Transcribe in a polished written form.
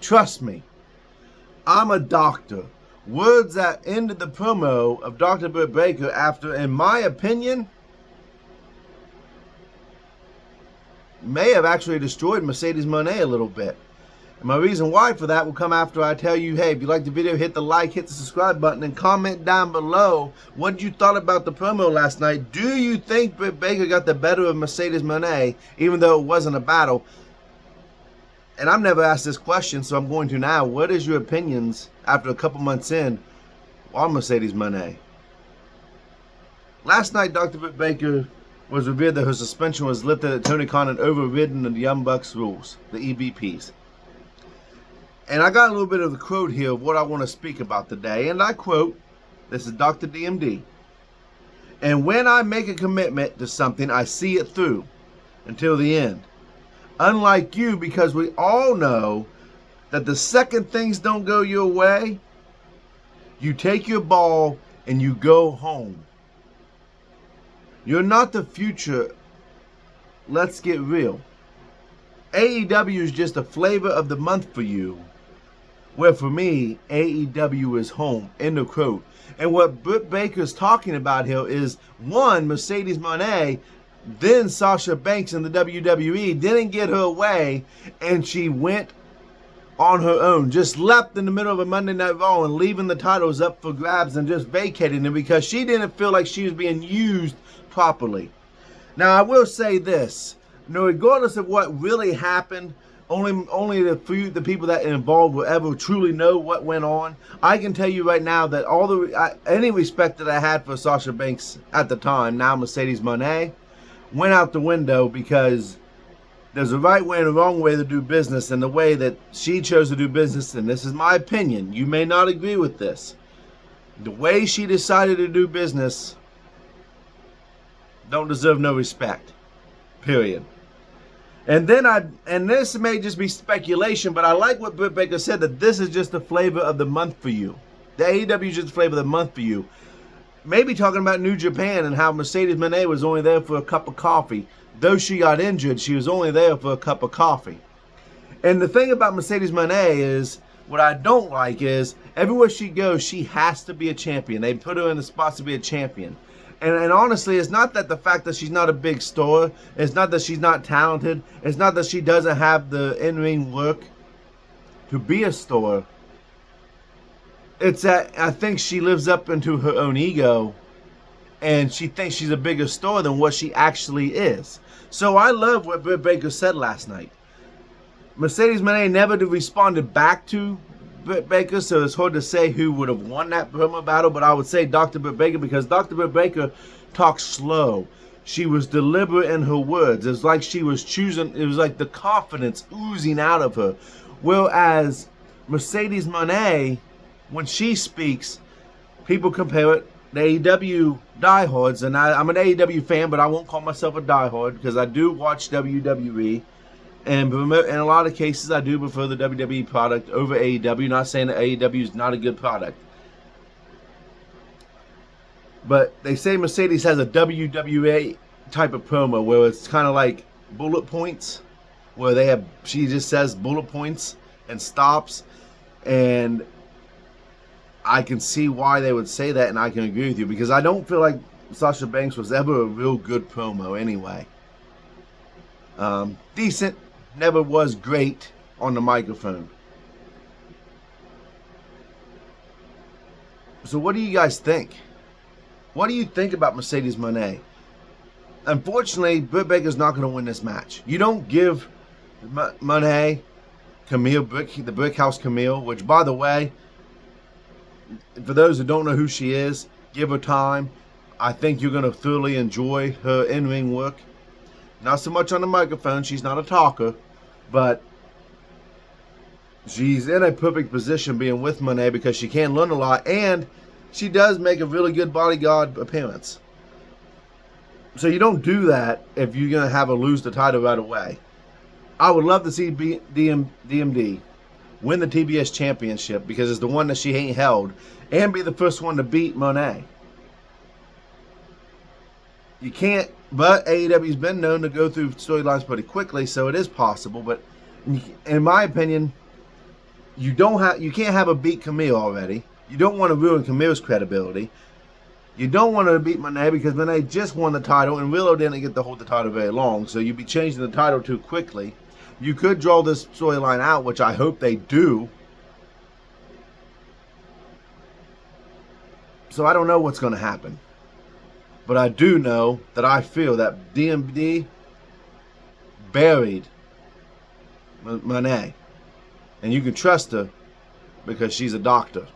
Trust me, I'm a doctor. Words that ended the promo of Dr. Britt Baker after, in my opinion, may have actually destroyed Mercedes Mone a little bit. And my reason why for that will come after I tell you, hey, if you like the video, hit the like, hit the subscribe button, and comment down below what you thought about the promo last night. Do you think Britt Baker got the better of Mercedes Mone, even though it wasn't a battle? And I've never asked this question, so I'm going to now. What is your opinions after a couple months in on Mercedes Mone? Last night, Dr. Britt Baker was revealed that her suspension was lifted at Tony Khan and overridden the Young Bucks rules, the EVPs. And I got a little bit of the quote here of what I want to speak about today. And I quote, this is Dr. DMD. And when I make a commitment to something, I see it through until the end. Unlike you, because we all know that the second things don't go your way, you take your ball and you go home. You're not the future. Let's get real. AEW is just a flavor of the month for you, where for me, AEW is home. End of quote. And what Britt Baker's talking about here is, one, Mercedes Mone, then Sasha Banks in the WWE didn't get her way, and she went on her own. Just left in the middle of a Monday Night Raw and leaving the titles up for grabs and just vacating them because she didn't feel like she was being used properly. Now, I will say this. Regardless of what really happened, only the people that are involved will ever truly know what went on. I can tell you right now that any respect that I had for Sasha Banks at the time, now Mercedes Mone, went out the window because there's a right way and a wrong way to do business, and the way that she chose to do business, and this is my opinion, you may not agree with this, the way she decided to do business don't deserve no respect, period. And this may just be speculation, but I like what Britt Baker said, that this is just the flavor of the month for you. The AEW is just the flavor of the month for you. Maybe talking about New Japan and how Mercedes Mone was only there for a cup of coffee. Though she got injured, she was only there for a cup of coffee. And the thing about Mercedes Mone is, what I don't like is, everywhere she goes, she has to be a champion. They put her in the spots to be a champion. And honestly, it's not that the fact that she's not a big star. It's not that she's not talented. It's not that she doesn't have the in-ring work to be a star. It's that I think she lives up into her own ego, and she thinks she's a bigger star than what she actually is. So I love what Britt Baker said last night. Mercedes Mone never responded back to Britt Baker, so it's hard to say who would have won that promo battle, but I would say Dr. Britt Baker, because Dr. Britt Baker talked slow. She was deliberate in her words. It was like she was choosing, it was like the confidence oozing out of her. Whereas Mercedes Mone, when she speaks, people compare it to AEW diehards, and I'm an AEW fan, but I won't call myself a diehard because I do watch WWE. And in a lot of cases, I do prefer the WWE product over AEW. Not saying that AEW is not a good product. But they say Mercedes has a WWA type of promo where it's kind of like bullet points. Where she just says bullet points and stops. And I can see why they would say that, and I can agree with you. Because I don't feel like Sasha Banks was ever a real good promo anyway. Decent. Never was great on the microphone. So what do you guys think? What do you think about Mercedes Mone? Unfortunately, Britt Baker's not going to win this match. You don't give Mone, Camille, the Brickhouse Camille, which, by the way, for those who don't know who she is, give her time. I think you're going to thoroughly enjoy her in-ring work. Not so much on the microphone. She's not a talker. But she's in a perfect position being with Mone because she can learn a lot. And she does make a really good bodyguard appearance. So you don't do that if you're going to have her lose the title right away. I would love to see DMD win the TBS championship because it's the one that she ain't held. And be the first one to beat Mone. You can't, but AEW's been known to go through storylines pretty quickly, so it is possible. But in my opinion, you can't have her beat Camille already. You don't want to ruin Camille's credibility. You don't want her to beat Mone because Mone just won the title and Willow didn't get to hold the title very long. So you'd be changing the title too quickly. You could draw this storyline out, which I hope they do. So I don't know what's going to happen. But I do know that I feel that DMD buried Mone. And you can trust her because she's a doctor.